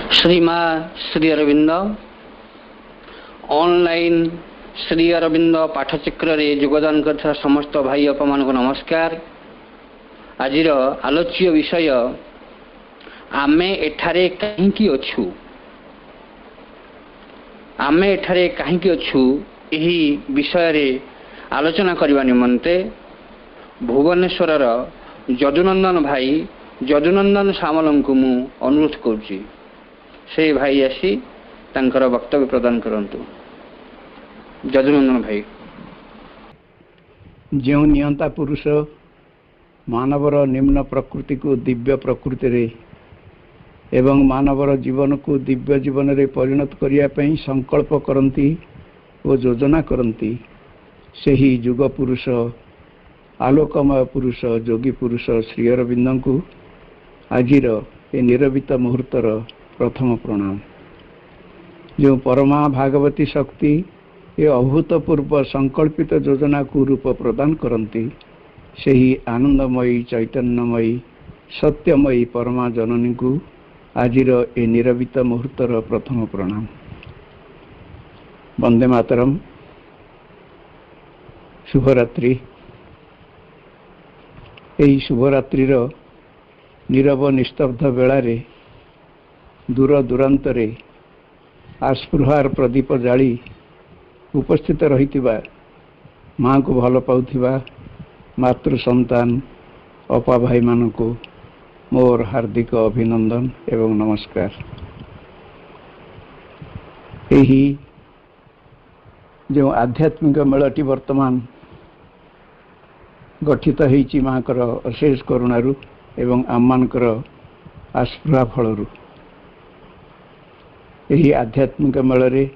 श्रीमा Shri Arvind online Shri Arvind पाठचक्र रे योगदान कर समस्त भाई आप मान को नमस्कार। आज आलोच्य विषय आमे एठारे कहीं अच्छु आमे एठारे कहीं अच्छु यही विषय रे आलोचना करने निमंते भुवनेश्वर जदुनंदन भाई जदुनंदन सामल को मु अनुरोध करुच्ची से भाई आसी तांकर वक्तव्य प्रदान करंतु। जदुनंदन भाई। जो नियंता पुरुष मानवर निम्न प्रकृति को दिव्य प्रकृति रे एवं मानवर जीवन को दिव्य जीवन रे परिणत करिया पई संकल्प करंती और योजना करंती सही युग पुरुष आलोकमय पुरुष योगी पुरुष श्री अरविंद को आजिर ए निरवित मुहूर्तर प्रथम प्रणाम। जो परमा भागवती शक्ति ये अभूतपूर्व संकल्पित योजना को रूप प्रदान करती सही आनंदमयी चैतन्यमयी सत्यमयी परमा जननी को आजिर ए निरवित मुहूर्तर प्रथम प्रणाम। वंदे मातरम। शुभरात्रि। यही शुभरात्रि नीरव निस्तब्ध बेलारे दूर दूरांतरे आस्पृहार प्रदीप जाली उपस्थित रही माँ को भल पाउथिबा मातृ संतान अपा भाई मान को मोर हार्दिक अभिनंदन एवं नमस्कार। यही जो आध्यात्मिक मेलटी वर्तमान गठित होइछि माँ कर अशेष करुणारु एवं आममानकर आस्पृहा फलरु यही आध्यात्मिक मेल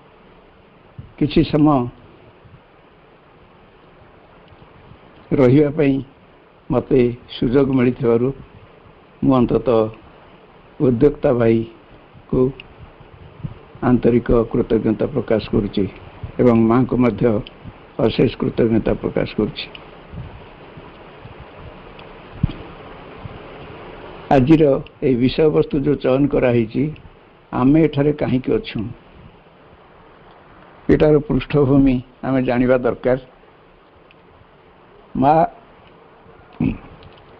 किछि समय रहिबा पई मते सुजोग मिलिथिबारु मु अंततः उद्योक्ता भाई को आंतरिक कृतज्ञता प्रकाश करुछि एवं माँ को मध्य अशेष कृतज्ञता प्रकाश करुछि। आजिर ए विषय वस्तु जो चयन कराई आमे एठारे कहीं अच्छु एटार पृष्ठभूमि आमे जानिबा दरकार। माँ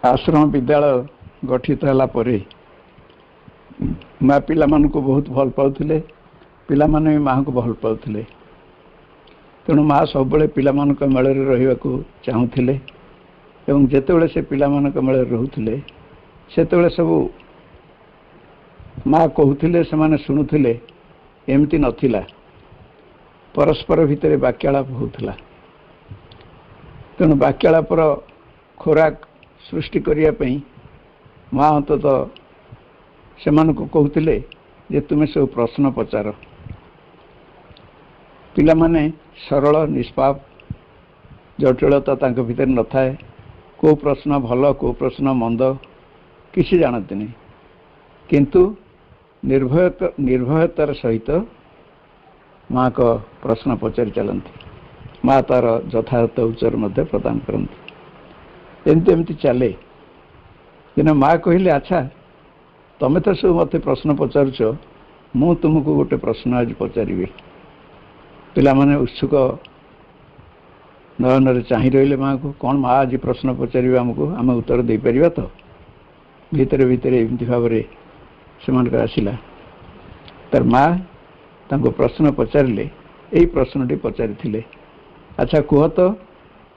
आश्रम विद्यालय गठित होला परे माँ पिला को बहुत भल पाउथिले पिला माने माँ को भल पाउथिले तेणु माँ सब पिला मेल रहा चाहूले एवं जेतेबेले से पिला मेल रोते सेतेबेले सब माँ कहूले से शुणुले एमती नथिला परस्पर भितर वाक्यालाप होता तेणु वाक्यालापर खोराक सृष्टि करने माँ अंततः से कहूले जे तुम्हें सब प्रश्न पचार पिला माने सरल निष्पाप जटिलता तांको भीतर न थाए को प्रश्न भल को प्रश्न मंद किसी जानते नहीं किंतु निर्भयतार सहित माँ को प्रश्न पचारि चलती माँ तार यथार्थ उत्तर मध्य प्रदान करती एमती चले दिन माँ कहले अच्छा तमें तो सब मत प्रश्न पचारुच मु तुमको गोटे प्रश्न आज पचारि पिला माने उत्सुक नयन चाह रही माँ को कौन माँ आज प्रश्न पचार आमको आम उत्तर दे पार तो भितर भितर एमती भाव से आसला तार माँ तांको प्रश्न पचारे यही प्रश्नटी पचारि अच्छा कह तो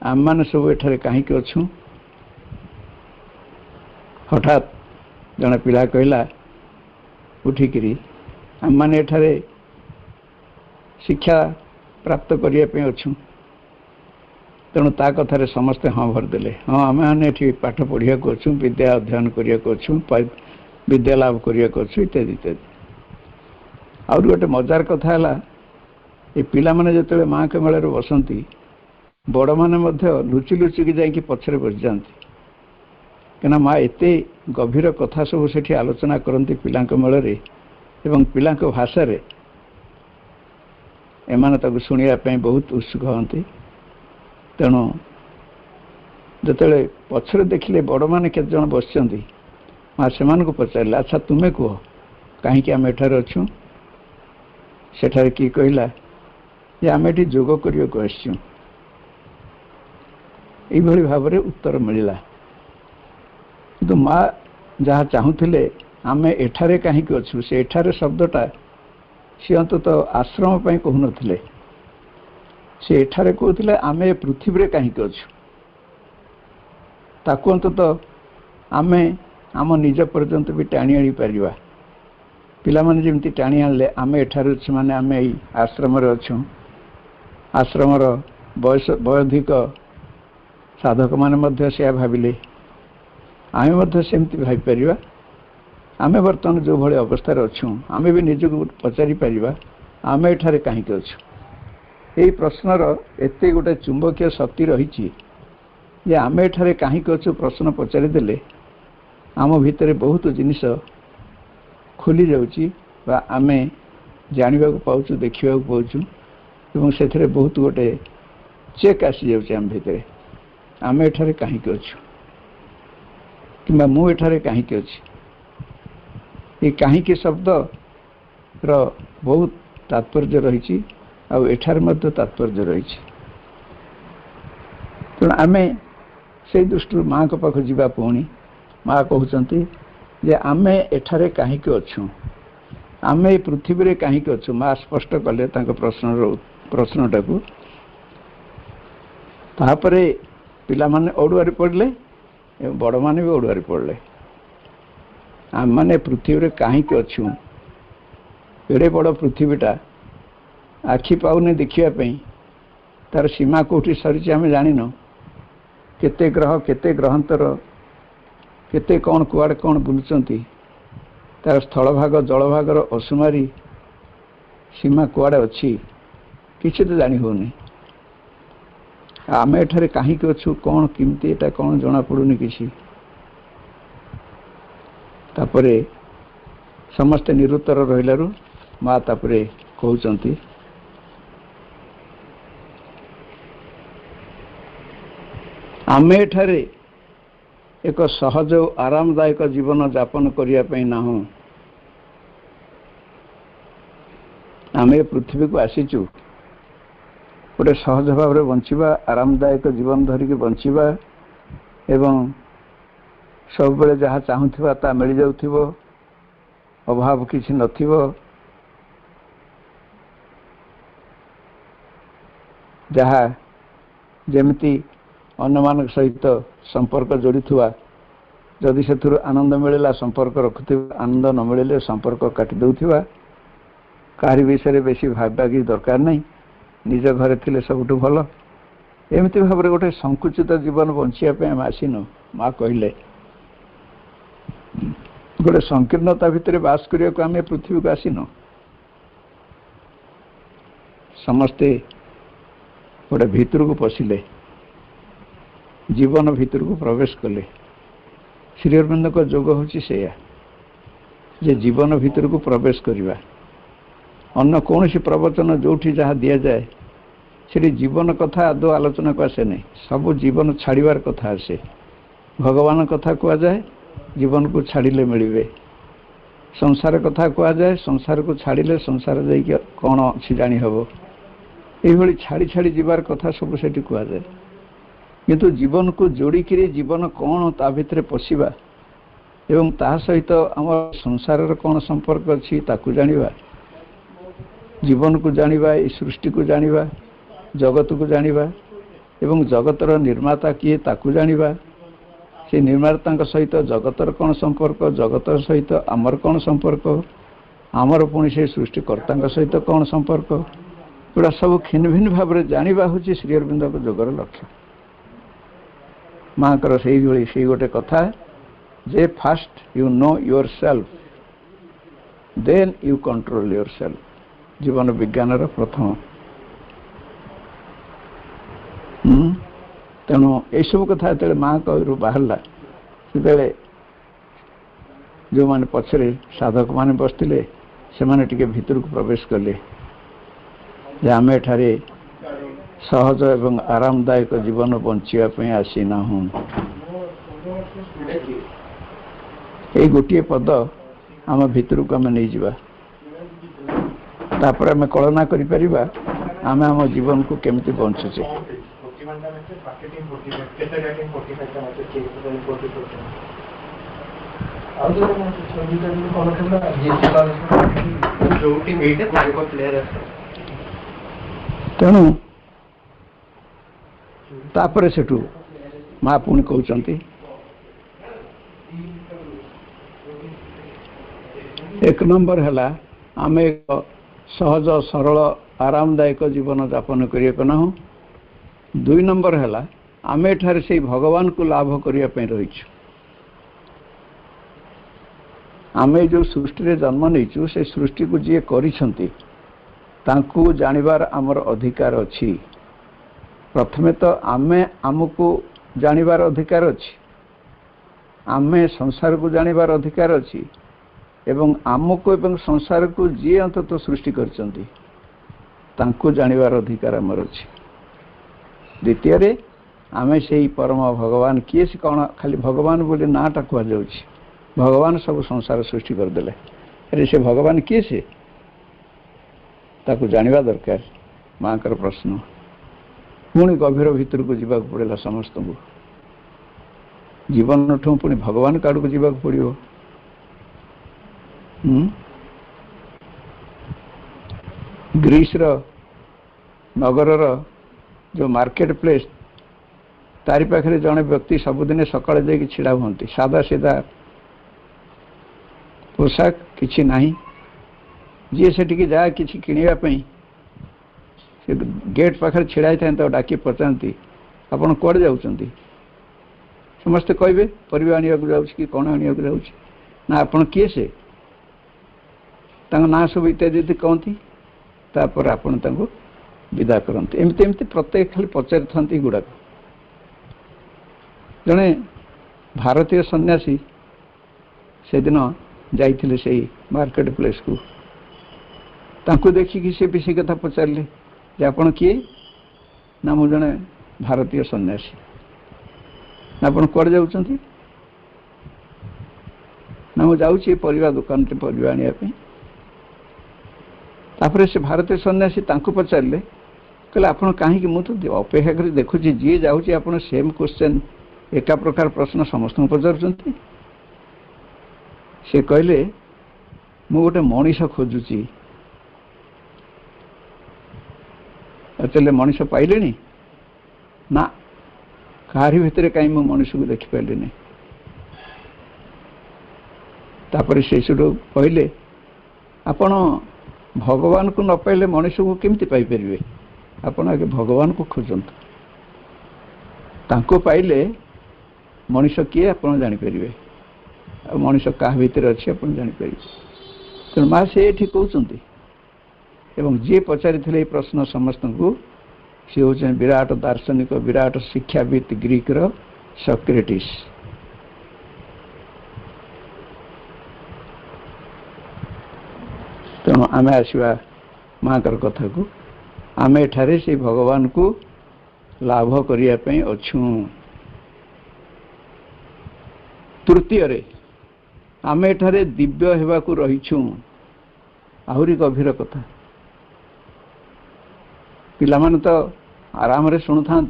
आम मैंने सब एठारे कहीं अच्छु हठात जड़े पिला कहला उठिकी आम मैंने एठारे शिक्षा प्राप्त करने अच्छु तेणु ता कथार समस्ते हाँ भरदे हाँ आम मैंने पाठ पढ़ा अच्छु विद्या अध्ययन करने अच्छु विद्या लाभ करने अच्छु इत्यादि इत्यादि। आउर गोटे मजार कथा है ये पिला माने जिते माँ के मेल बसती बड़ मैंने लुचि लुचिकी जाकि पछरे बस जाती कहीं माँ एत गभीर कथा सब से आलोचना करती पिला मेल एवं पिला भाषा एमाने ताको शुणिया बहुत उत्सुक हती तेणु जिते पछरे देखिले बड़ मैंने केत जन बस माँ से पचारे अच्छा तुम्हें कह कहीं आम एठार अच्छु सेठारे किए कहला जे आम एटी जोग करने को आसचु यही भाव में उत्तर मिलला किंतु माँ जहाँ चाहूले आम एठारे कहीं अच्छु से एठारे शब्दटा सी अंतत आश्रम पर कहून से एठारे कहते आम ए पृथ्वी कहीं अच्छु ताकू अंतत आम आम निज पर्यंत भी टाणी आनी पार पिलामाने जमी टाणी आनले आम एठारे अच्छु माने आम यही आश्रम अच्छु आश्रम बयस वयोधिक साधक मैंने से भाविले आम सेमती भाईपर आम बर्तमान जो भाई अवस्था अच्छु आम भी निजक पचारि पार आम एठारे कहीं अच्छु यही प्रश्नर एत गोटे चुंबकीय शक्ति रही जे आम एठारे कहीं अच्छु प्रश्न पचारिदेले आम भितर बहुत जिनिस खोली जाऊँगी आम जानवा पाचु देखा पाचु से बहुत गोटे चेक आसी जाऊँ आम भितर आम एठारे कहीं अच्छु कि मु एठारे कहीं अच्छी ये कहीं शब्द रो बहुत तात्पर्य रही आठार तात्पर्य रही तेणु आम से दृष्टि माँ को पाख जा पुणी माँ कहते जे आम एठारे कहीं अच्छु आम ये पृथ्वी कहीं अच्छु माँ स्पष्ट कले प्रश्नटा को तापर पिला माने ओडुआरी पढ़ले बड़ माने भी ओडुआरी पढ़ले आम मैंने पृथ्वी कहीं अच्छु एड़े बड़ पृथ्वीटा आखि पाऊनी देखापी तार सीमा कौटी सरी आम जान केते ग्रह केते ग्रहांतर केते कौन कुआड़े कौन बुलुचंती तार स्थल भाग जल भागर असुमारी सीमा कुआड़े अच्छी किसी तो जानी होनी आम एठारे कहीं अच्छु कौन किमती एटा कौन जना पड़ुनी किसी तापरे समस्ते निरुत्तर रहिलारु माँ तापरे कहउचंती आम एठारे एक सहज और आरामदायक जीवन यापन करने ना आम पृथ्वी को आसीचु गोटे सहज भाव में बंचिबा आरामदायक जीवन धरिकी बंचिबा एवं सब बेले जहाँ चाहूथिबा ता मिल जाउथिबो अभाव किसी नथिबो जहाँ जेमिति अन्य सहित संपर्क जोड़ी थुआ जदि से आनंद मिलला संपर्क रखुथिबा आनंद न मिले संपर्क काटी दउथिबा कारि विषय बेसी भाबा कि दरकार नहीं निज घरे थिले सबुठु भल एमती भाव में गोटे संकुचित जीवन बंचिया आम आसीनु माँ कहले गोटे संकीर्णता भितर बास करने को आम पृथ्वी को आसीनु समस्ते गोटे भितर को पशिले जीवन भितर को प्रवेश कले श्री अरविंद को जोग होची सेया जे जीवन भितर को प्रवेश करवा अन्य कौन सी प्रवचन जो जहाँ दि जाए से जीवन कथा आदौ आलोचना को आसे नहीं सब जीवन छाड़ार कथा आसे भगवान कथा कह जाए जीवन को छाड़िले मिले संसार कथा कह जाए संसार को छाड़िले संसार जाइए कौन अच्छी जानी हम ये छाड़ी छाड़ी जीवार कथा सब से कह जाए किंतु जीवन को जोड़िक जीवन कौन ता भितर पशिबा एवं ता सहित आम संसार कौन संपर्क अच्छी ताकू जानिबा जीवन को जानिबा इस सृष्टि को जानिबा जगत को जानिबा एवं जगतर निर्माता किए ताकू जानिबा से निर्माता सहित जगतर कौन संपर्क जगत सहित आमर कौन संपर्क आमर पुणी से सृष्टिकर्ता सहित कौन संपर्क गुड़ा सब खिन भिन्न भाव में जानिबा होची श्री अरविंद को जोगर लक्ष्य माँ कर से गोटे कथा जे first you know yourself then you control yourself जीवन विज्ञान प्रथम तेणु यह सब कथा जो माँ कहू बाहरला से जो मैंने पछरे साधक मैंने बसते से मैंने टिके भीतर को प्रवेश कले आम एठारे सहज एवं आरामदायक जीवन बंचापी आसीना हूँ ये गोटे पद आम भितर को आम नहीं जावा तापर आम कलना करिपरिबा आम आम जीवन को केमती बंचुचे तेणु तापर सेठू माँ पुणी कहते एक नंबर है आम एक सहज सरल आरामदायक जीवन यापन करना ना दुई नंबर है आम एठार से भगवान को लाभ करने रही आम जो सृष्टि जन्म नहीं से सृष्टि को जी कर जानिबार आमर अधिकार अच्छी प्रथमे तो आमे आमको जानिबार अधिकार अच्छी आमे संसार को जानिबार अधिकार अच्छी एवं आमको एवं संसार को जी अंततः सृष्टि करचंती तांको जानिबार अधिकार आमर अच्छी द्वितीय आमे से परम भगवान किए से कौन खाली भगवान बोले नाटा कह भगवान सब संसार सृष्टि करदेले अरे से भगवान किए से ताको जानिबा दरकार माँ कर प्रश्न पुणी गभीर भितर को जीवाक पड़ेगा समस्त को जीवन ठू पुणी भगवान काड़ को जीवाक पड़ो ग्रीस नगर जो मार्केट प्लेस तारी पाखे जड़े व्यक्ति सबुदिन सकाଳେ जाकि छिड़ा हुआ सादा सीधा पोशाक किसी ना जी से जा कि किणापी से गेट पाखे छिड़ा था डाकी पचाती आपड़ कौड़े जाऊँच समस्ते कहे परिवा आने कि कौन आने ना आपड़ किए से ना सब इत्यादि कहती तापर आपण विदा करते एमती एमती प्रत्येक खाली पचारि था गुड़ाक जड़े भारतीय सन्यासी से दिन जाइए से मार्केट प्लेस को तांको देखिकी से भी से कथा पचारे जे आपण किए ना मु जड़े भारतीय सन्यासी ना आपण कौड़े जाऊँच ना मु जाऊँगी परिवा दुकान से परिवा आने तापर से भारतीय सन्यासी तांको पचारे कहले आपण कहीं मुझे अपेक्षा कर देखुची जी जाऊँगी आप सेम क्वेश्चन एका प्रकार प्रश्न समस्त पचार से कहले मु गोटे मनीष खोजुची चले मनीष पाइले ना कहारी भितर कहीं मु मनीष को देखिपारे नहीं तापर से कहले आपण भगवान को न पाइले मनीष को केमती पाइपर आपण आगे भगवान को खोजत तांको पाइले मनीष किए आप जापर मनीष क्या भितर अच्छी आप जापर तेणु माँ से ये कहते एवं जी पचारि प्रश्न समस्त को सी हूँ विराट दार्शनिक विराट शिक्षाविद ग्रीक सक्रेटिस तेणु आम आसवा माँ कर कथा को आम एठारे से भगवान को लाभ करने अच्छू तृतीय आम एठारे दिव्य होगाकू रहीछू आहरी गभीर कथा पिलामाने तो आराम रे शुणु था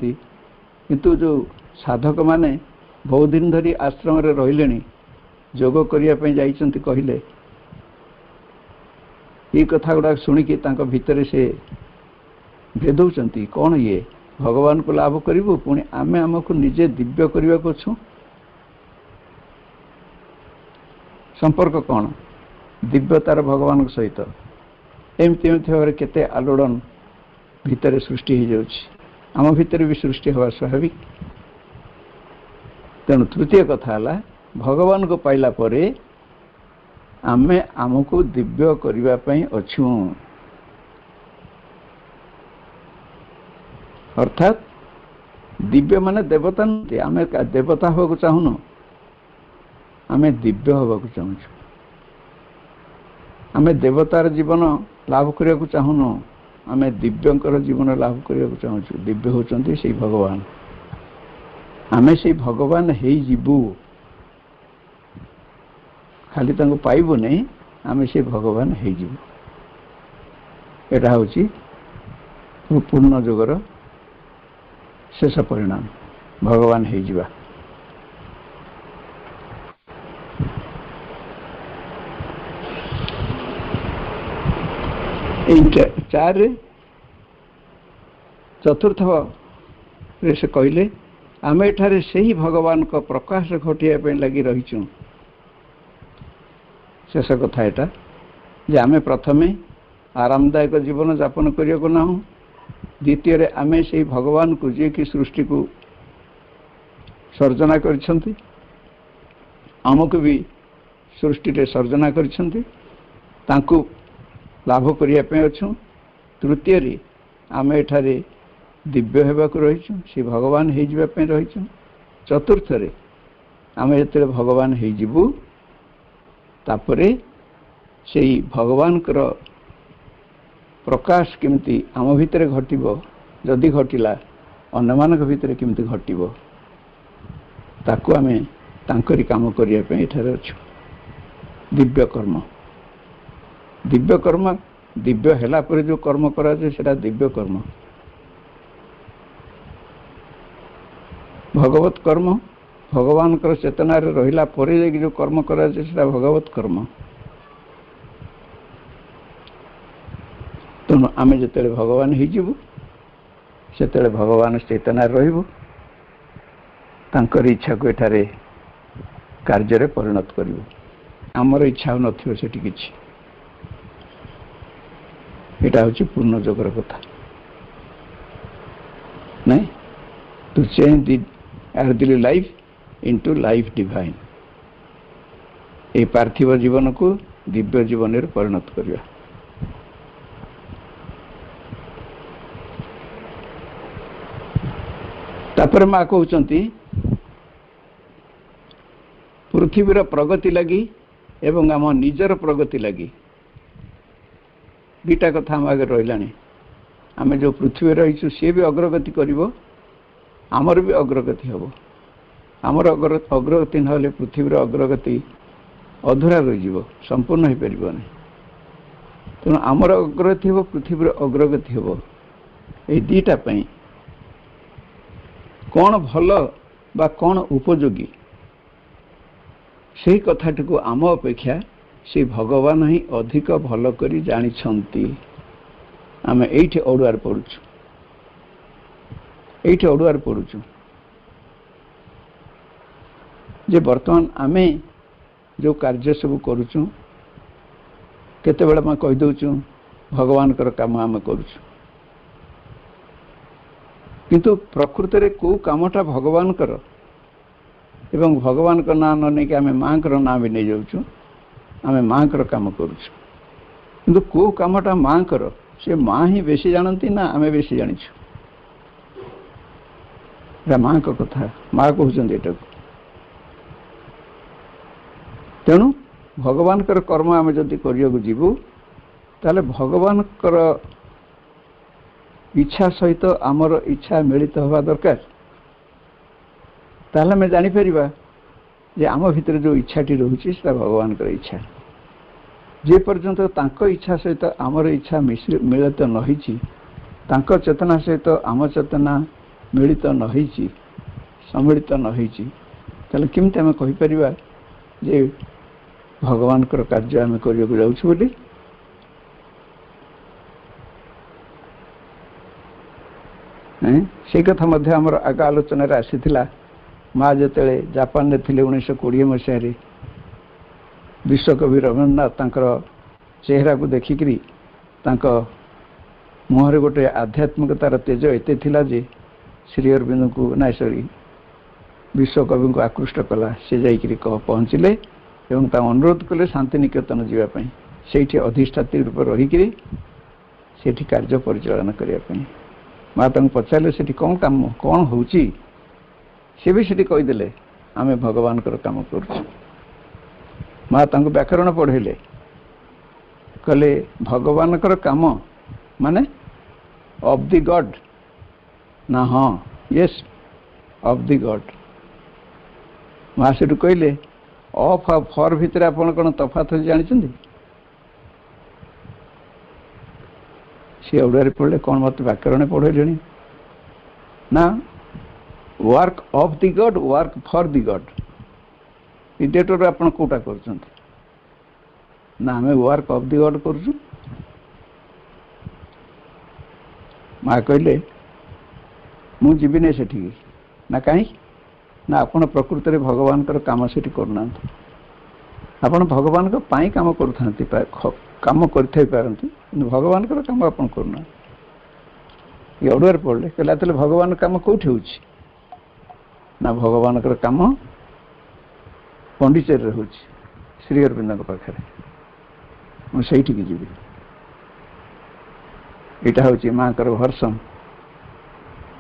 किंतु जो साधक माने बहुत दिन धरी आश्रम रे रहिले जोग करने जाइछन्ति कहले ये कथा गुड़ा शुणिकी तांको भितर से भेदौचन्ति कौन ये भगवान को लाभ करिबो पुणी आमे आमको निजे दिव्य करने को छु संपर्क कौन दिव्यतार भगवान सहित एमती एमती भाव केते आलोड़न भितर सृष्टि हो जाउछि आम भितर भी सृष्टि हवा स्वाभाविक तेणु तृतीय कथा है भगवान को पाइला परे आमे आमको दिव्य करने अच्छू अर्थात दिव्य माने देवता नहीं आमे देवता हवा चाहून आमे दिव्य हवा चाहूँ आमे देवतार जीवन लाभ करने चाहून आमे दिव्यंकर जीवन लाभ करने चाहूँ दिव्य होचंती से भगवान आमे से भगवान हे जीवु खाली तांको पाइबु नहीं आमे से भगवान हो एटा हूँ पूर्ण जोगर शेष परिणाम भगवान हो जिवा। चार चतुर्थ रे से कहले आमे एठारे सही भगवान को प्रकाश घटिया लगी रहीचु। शेष कथा एटा जे आमे प्रथमे आरामदायक जीवन यापन करिया को ना द्वितीय रे आमे से भगवान को जे कि सृष्टि को सर्जना करिसंती आमको भी सृष्टि रे सर्जना करिसंती तांको लाभ करिया पे अछु। तृतीय रे आमे एठारे दिव्य हेबाक रहीचु से भगवान हो जिबा पे रहीचु। चतुर्थ रे आमे जते भगवान हो जिबु तापरे सेही भगवान कर प्रकाश केमती आम भितर घटिबो जदि घटिला अन्य मानक भितर केमती घटिबो ताकू आमे तांकरी काम करिया पे एठारे अछु। दिव्य कर्म दिव्य हेला पर जो कर्म करा जाए सेटा दिव्य कर्म। भगवत कर्म भगवान कर चेतना रे रहिला परे जो कर्म करा जाए सेटा भगवत कर्म। तेणु आमे जते भगवान हो से भगवान चेतना रहिबु तांकर इच्छा को एठारे कार्य रे परिणत करिबु। आमर इच्छा नथिबो सेठी किछि। एटा होची पूर्ण जोगर कथा नहीं to change the earthly life into life divine. ए पार्थिव जीवन को दिव्य जीवन रे परिणत करिया। तापर माँ कहउचंती पृथ्वीर प्रगति लगी एवं आम निजर प्रगति लगी दुटा कथा आम आगे रही। आम जो पृथ्वी रहीचु सी भी अग्रगति करिवो आमर भी अग्रगति हम। आमर अग्रगति ना पृथ्वीर अग्रगति अधूरा रही संपूर्ण हो पार नहीं। तेणु आमर अग्रगति हम पृथ्वीर अग्रगति हम। ये दुईटा कौन भल बा कौन उपयोगी से कथाटी को आम अपेक्षा से भगवान ही अधिक भल करी जानिछंती। आमे एठी ओडुआर पड़ुछु जे वर्तमान आमे जो कार्य सब करूछु केते बेला मैं कहि दउछु भगवान कर काम आमे करूछु किंतु प्रकृति रे को कामटा भगवान कर एवं भगवान का नाम न नहीं कि आमे मां कर नाम भी नहीं जाउछु। आमे मां कर काम करूछु किंतु को कामटा मां कर से मां ही बेसी जानती ना आमे बेसी जानिछु। मां को कथा मां कहउछन्ती एटा तेणु भगवान कर कर्म आमे जदि करिया को जीवु ताले भगवान कर इच्छा सहित आमर इच्छा मिलित हवा दरकार। ताले में जानी परिबा जे आम भितर जो इच्छाटी रहुछि सेटा भगवान कर इच्छा। जे पर्यंत तांको इच्छा सहित आमर इच्छा मिलित न होइछि तांको चेतना सहित आम चेतना मिलित न होइछि सम्मिलित न होइछि ताले केमते आमे कहि परिबा जे भगवान कर कार्य आमे करिया को जाउछु बोली। से कथा मध्य आमर आग आलोचना आसीथिला। माँ जिते जापान रे थिले 1920 मसीह विश्वकवि रवीन्द्रनाथ तांकर चेहरा को देखिकी मुहर गोटे आध्यात्मिकतार तेज एते थिला जे श्री अरविंद को ना सॉरी विश्वकवि को आकृष्ट कला। से जाइकरी पहुँचले एवं अनुरोध कले शांति निकेतन जीवाई से अधिष्ठात्री रूप रहीकि से कार्य परिचालन करने। माँ पचारे से कौन काम कौन हो सी भी से कहीदे आम भगवान काम कर। माँ व्याकरण पढ़ेले कहले भगवान काम माने ऑफ द गॉड ना हाँ यस ऑफ द गॉड। माँ से कहले ଅଫ୍ ଆଉ ଫର୍ ଭିତରେ ଆପଣ କ'ଣ ତଫାତ ଅଛି ଜାଣିଛନ୍ତି? ସେ ଓଡ଼ିଆରେ ପଢ଼ିଲେ କ'ଣ ମୋତେ ବ୍ୟାକରଣ ପଢ଼େଇଲେଣି ନା work of the God work for the God ଏ ଦୁଇଟାରୁ ଆପଣ କେଉଁଟା କରୁଛନ୍ତି? ନା ଆମେ ୱାର୍କ ଅଫ୍ ଦି ଗଡ୍ କରୁଛୁ। ମା କହିଲେ ମୁଁ ଯିବିନି ସେଠିକି। ନା କାହିଁକି? ନା ଆପଣ ପ୍ରକୃତରେ ଭଗବାନଙ୍କର କାମ ସେଠି କରୁନାହାନ୍ତି। ଆପଣ ଭଗବାନଙ୍କ ପାଇଁ କାମ କରୁଥାନ୍ତି, କାମ କରିଥାଇ ପାରନ୍ତି, କିନ୍ତୁ ଭଗବାନଙ୍କର କାମ ଆପଣ କରୁନାହାନ୍ତି। ଏ ଓଡ଼ିଆରେ ପଢ଼ିଲେ କହିଲା ତାହେଲେ ଭଗବାନଙ୍କ କାମ କେଉଁଠି ହେଉଛି? ନା ଭଗବାନଙ୍କର କାମ ପଣ୍ଡିଚେରୀରେ ହେଉଛି, ଶ୍ରୀ ଅରବିନ୍ଦଙ୍କ ପାଖରେ। ମୁଁ ସେଇଠିକି ଯିବି। ଏଇଟା ହେଉଛି ମାଙ୍କର ଭର୍ସନ।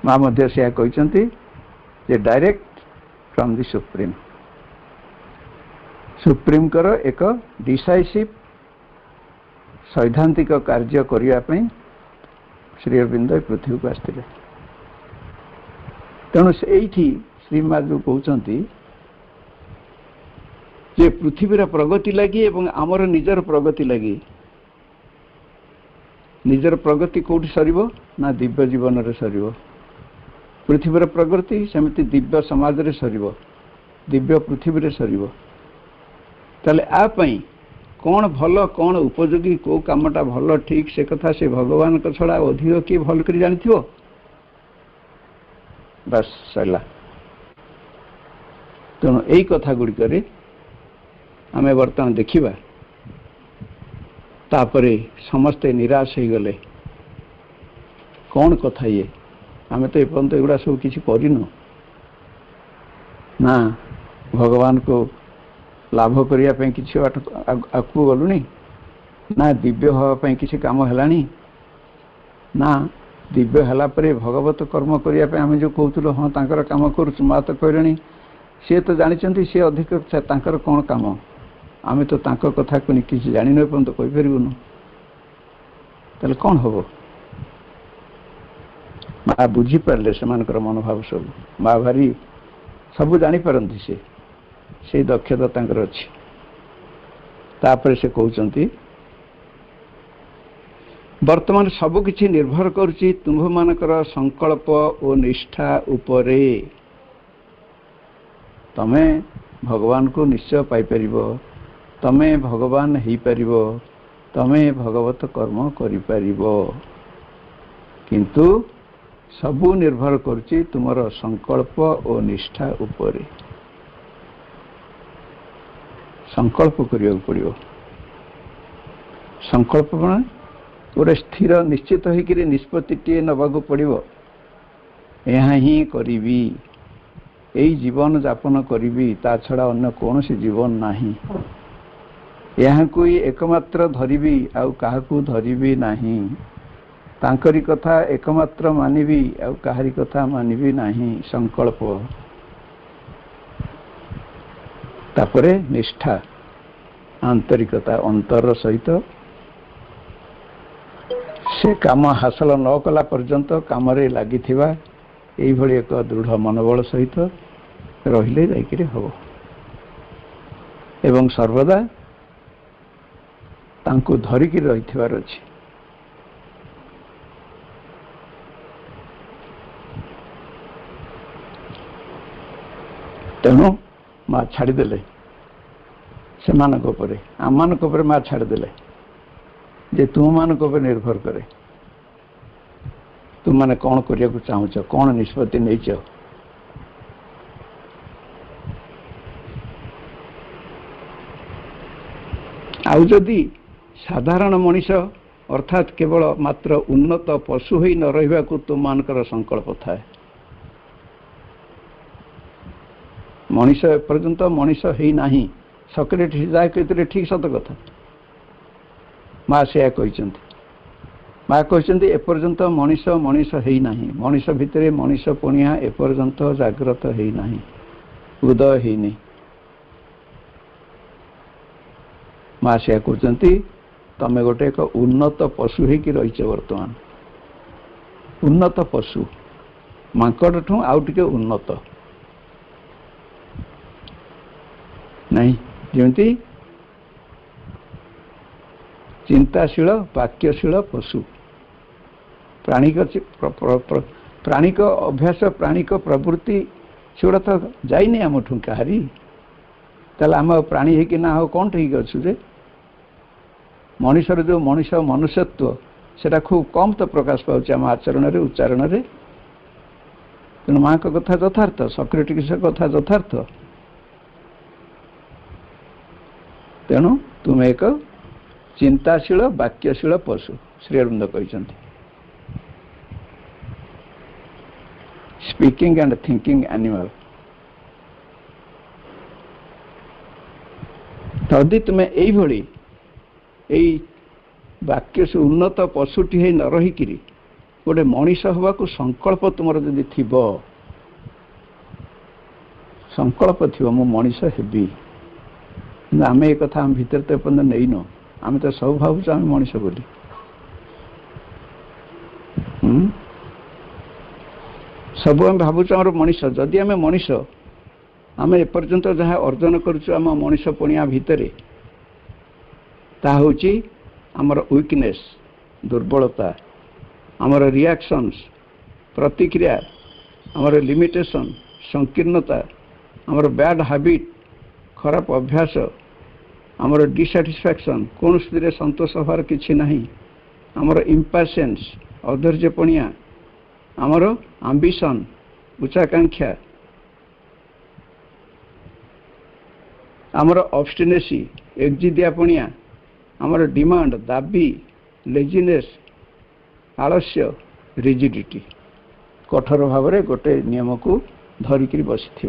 ମା ମଧ୍ୟ ସେୟା କହିଛନ୍ତି ଯେ ଡାଇରେକ୍ଟ ଫ୍ରମ୍ ଦି ସୁପ୍ରିମ୍। ସୁପ୍ରିମଙ୍କର ଏକ ଡିସାଇସିଭ ସୈଦ୍ଧାନ୍ତିକ କାର୍ଯ୍ୟ କରିବା ପାଇଁ ଶ୍ରୀ ଅରବିନ୍ଦ ଏ ପୃଥିବୀକୁ ଆସିଥିଲେ। ତେଣୁ ସେଇଠି ଶ୍ରୀମା ଯେଉଁ କହୁଛନ୍ତି ଯେ ପୃଥିବୀର ପ୍ରଗତି ଲାଗି ଏବଂ ଆମର ନିଜର ପ୍ରଗତି ଲାଗି, ନିଜର ପ୍ରଗତି କେଉଁଠି ସରିବ? ନା ଦିବ୍ୟ ଜୀବନରେ ସରିବ। ପୃଥିବୀର ପ୍ରଗତି ସେମିତି ଦିବ୍ୟ ସମାଜରେ ସରିବ, ଦିବ୍ୟ ପୃଥିବୀରେ ସରିବ। ତାହେଲେ ଆ ପାଇଁ କ'ଣ ଭଲ, କ'ଣ ଉପଯୋଗୀ, କେଉଁ କାମଟା ଭଲ ଠିକ୍, ସେ କଥା ସେ ଭଗବାନଙ୍କ ଛଡ଼ା ଅଧିକ କିଏ ଭଲ କରି ଜାଣିଥିବ? ବାସ୍ ସରିଲା। ତେଣୁ ଏଇ କଥା ଗୁଡ଼ିକରେ ଆମେ ବର୍ତ୍ତମାନ ଦେଖିବା। ତାପରେ ସମସ୍ତେ ନିରାଶ ହେଇଗଲେ। କ'ଣ କଥା ଇଏ? ଆମେ ତ ଏପର୍ଯ୍ୟନ୍ତ ଏଗୁଡ଼ା ସବୁ କିଛି କରିନୁ। ନା ଭଗବାନଙ୍କୁ ଲାଭ କରିବା ପାଇଁ କିଛି ବାଟ ଆଗକୁ ଗଲୁଣି, ନା ଦିବ୍ୟ ହେବା ପାଇଁ କିଛି କାମ ହେଲାଣି, ନା ଦିବ୍ୟ ହେଲା ପରେ ଭଗବତ କର୍ମ କରିବା ପାଇଁ ଆମେ ଯେଉଁ କହୁଥିଲୁ ହଁ ତାଙ୍କର କାମ କରୁଛୁ, ମା ତ କହିଲେଣି ସିଏ ତ ଜାଣିଛନ୍ତି, ସିଏ ଅଧିକ ତାଙ୍କର କ'ଣ କାମ, ଆମେ ତ ତାଙ୍କ କଥାକୁ କିଛି ଜାଣିନୁ, ଏପର୍ଯ୍ୟନ୍ତ କହିପାରିବୁନୁ। ତାହେଲେ କ'ଣ ହେବ? ମା ବୁଝିପାରିଲେ ସେମାନଙ୍କର ମନୋଭାବ ସବୁ। ମା ଭାରି ସବୁ ଜାଣିପାରନ୍ତି, ସେଇ ଦକ୍ଷତା ତାଙ୍କର ଅଛି। ତାପରେ ସେ କହୁଛନ୍ତି ବର୍ତ୍ତମାନ ସବୁକିଛି ନିର୍ଭର କରୁଛି ତୁମ୍ଭମାନଙ୍କର ସଂକଳ୍ପ ଓ ନିଷ୍ଠା ଉପରେ। ତମେ ଭଗବାନଙ୍କୁ ନିଶ୍ଚୟ ପାଇପାରିବ, ତମେ ଭଗବାନ ହେଇପାରିବ, ତମେ ଭଗବତ କର୍ମ କରିପାରିବ, କିନ୍ତୁ ସବୁ ନିର୍ଭର କରୁଛି ତୁମର ସଂକଳ୍ପ ଓ ନିଷ୍ଠା ଉପରେ। ସଂକଳ୍ପ କରିବାକୁ ପଡ଼ିବ। ସଂକଳ୍ପ କ'ଣ? ଗୋଟେ ସ୍ଥିର ନିଶ୍ଚିତ ହେଇକରି ନିଷ୍ପତ୍ତିଟିଏ ନେବାକୁ ପଡ଼ିବ। ଏହା ହିଁ କରିବି, ଏଇ ଜୀବନ ଯାପନ କରିବି, ତା ଛଡ଼ା ଅନ୍ୟ କୌଣସି ଜୀବନ ନାହିଁ। ଏହାକୁ ହିଁ ଏକମାତ୍ର ଧରିବି, ଆଉ କାହାକୁ ଧରିବି ନାହିଁ। ତାଙ୍କରି କଥା ଏକମାତ୍ର ମାନିବି, ଆଉ କାହାରି କଥା ମାନିବି ନାହିଁ। ସଂକଳ୍ପ। ତାପରେ ନିଷ୍ଠା, ଆନ୍ତରିକତା, ଅନ୍ତର ସହିତ ସେ କାମ ହାସଲ ନ କଲା ପର୍ଯ୍ୟନ୍ତ କାମରେ ଲାଗିଥିବା ଏଇଭଳି ଏକ ଦୃଢ଼ ମନୋବଳ ସହିତ ରହିଲେ ଯାଇକରି ହେବ। ଏବଂ ସର୍ବଦା ତାଙ୍କୁ ଧରିକି ରହିଥିବାର ଅଛି। ତେଣୁ ମା ଛାଡ଼ିଦେଲେ ସେମାନଙ୍କ ଉପରେ, ଆମମାନଙ୍କ ଉପରେ ମା ଛାଡ଼ିଦେଲେ ଯେ ତୁମମାନଙ୍କ ଉପରେ ନିର୍ଭର କରେ। ତୁମମାନେ କ'ଣ କରିବାକୁ ଚାହୁଁଛ, କ'ଣ ନିଷ୍ପତ୍ତି ନେଇଛ। ଆଉ ଯଦି ସାଧାରଣ ମଣିଷ ଅର୍ଥାତ୍ କେବଳ ମାତ୍ର ଉନ୍ନତ ପଶୁ ହୋଇ ନ ରହିବାକୁ ତୁମମାନଙ୍କର ସଂକଳ୍ପ ଥାଏ, ମଣିଷ ଏପର୍ଯ୍ୟନ୍ତ ମଣିଷ ହେଇନାହିଁ। ସକ୍ରେଟିସ୍ ଯାହା କହିଥିଲେ ଠିକ୍ ସତ କଥା। ମା ସେୟା କହିଛନ୍ତି। ମା କହିଛନ୍ତି ଏପର୍ଯ୍ୟନ୍ତ ମଣିଷ ମଣିଷ ହେଇନାହିଁ, ମଣିଷ ଭିତରେ ମଣିଷ ପଣିଆ ଏପର୍ଯ୍ୟନ୍ତ ଜାଗ୍ରତ ହେଇନାହିଁ, ଉଦୟ ହେଇନି। ମା ସେୟା କହୁଛନ୍ତି ତମେ ଗୋଟେ ଏକ ଉନ୍ନତ ପଶୁ ହେଇକି ରହିଛ ବର୍ତ୍ତମାନ। ଉନ୍ନତ ପଶୁ, ମାଙ୍କଡ଼ଠୁ ଆଉ ଟିକେ ଉନ୍ନତ। नहीं जेमती चिंताशील वाक्यशील पशु प्राणिक प्राणिक अभ्यास प्राणिक प्रवृत्ति सेगुड़ा तो जाइनी आम ठू कहारी ताल आम प्राणी है कि ना हो कौन ठीक अच्छु जे मनुष्यर जो मनुष्य मनुष्यत्व सेटा खूब कम तो प्रकाश पाउछ आम आचरण रे उच्चारण रे तेणु माँ का कथा यथार्थ सक्रेटिस कथा यथार्थ तेणु तुम एक चिंताशील वाक्यशील पशु श्री अरविंद कहते स्पीकिंग एंड थिंकिंग एनिमल तदी तुम्हें यही वाक्य से उन्नत पशुटी है न रहीक गोटे मनीष हवा को संकल्प तुमर जदि थी संकल्प थी मु मनीष हेबी आम एक कथा आम भीतर तो पर्यटन नहीं न आम तो सब भावुँ आम मनीष बोली सब आम भावुँ आम मनीष जदि आम मनीष आम एपर्यंत जहाँ अर्जन करुचु आम मनीष पणिया भितर ता हूँ आमर वीकनेस दुर्बलता आमर रिएक्शंस प्रतिक्रिया आमर लिमिटेशन संकीर्णता आमर बैड हैबिट खराब अभ्यास आमर डिसैटिस्फैक्शन कौन स्थिति संतोष हबार किछि नहीं आमर इम्पैशेंस अधैर्यपणिया आमर आंबिशन उच्चाकांक्षा आमर ऑब्स्टिनेसी एक्जिदियापणिया आमर डिमांड दाबी लेजिनेस आलस्य रिजिडिटी कठोर भाव में गोटे नियम को धरिक बसी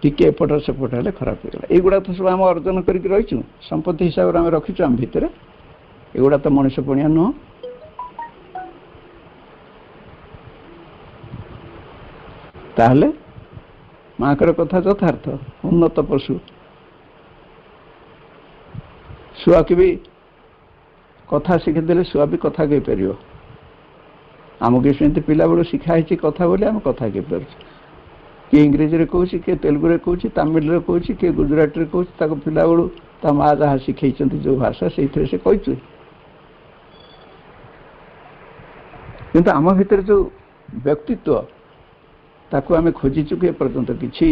टिके एपट सेपट हेल्ले खराब हो गला युवा तो सब आम अर्जन करके रहीचु संपत्ति हिसाब से आम रखीचु आम भितर एगुड़ा तो मनीष पणिया नुह ताहले माकर कथा यथार्थ उन्नत पशु शुआ की भी कथा शिखीदे शुआ भी कथा कही पार आमको सेमती पिला बेलू शिखाई कथा बोले आम कथा कही पार किए इंग्रेजी रे कहूँ किए तेलुगु रे कहूँ तमिल रे कहूँ किए गुजराती रे कहूँ पिला बेलू ता माँ जहाँ शिखई जो भाषा से कही किंतु आम भितर जो व्यक्तित्व ताकू आम खोजीचु कि पर्यंत किछि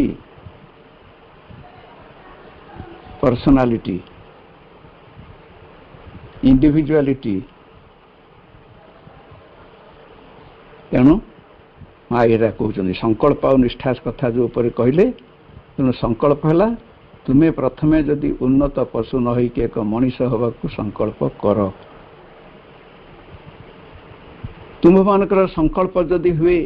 पर्सनालिटी इंडिविजुआलिटी तेणु माँ ये कहते संकल्प और निष्ठा कथा जो ऊपर कहले तेणु संकल्प है तुम्हें प्रथमे जदि उन्नत पशु न होइके एक मनीष हवा को संकल्प कर तुम मानकर संकल्प जदि हुए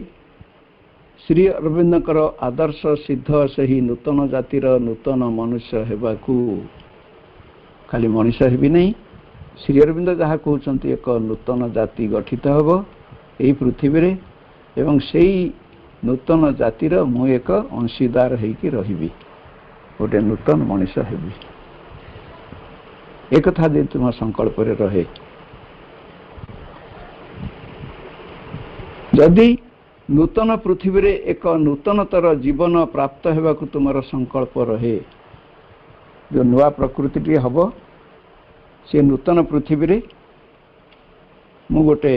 श्री अरविंदकर आदर्श सिद्ध से ही नूतन जातिर नूतन मनुष्य हेबाकू खाली मनीष हेबी नहीं श्री अरविंद जहाँ कहते एक नूतन जाति गठित होब यही पृथ्वी रे एवं से नूतन जातिर मु एक अंशीदार होइकी रहिबी गोटे नूतन मनीष हेबी एक कथा जे तुम संकल्प रे रहे जदि नूतन पृथ्वी रे एक नूतनतर जीवन प्राप्त होगाकू तुमर संकल्प रहे जो नुआ प्रकृति हम से नूतन पृथ्वी रे मु गोटे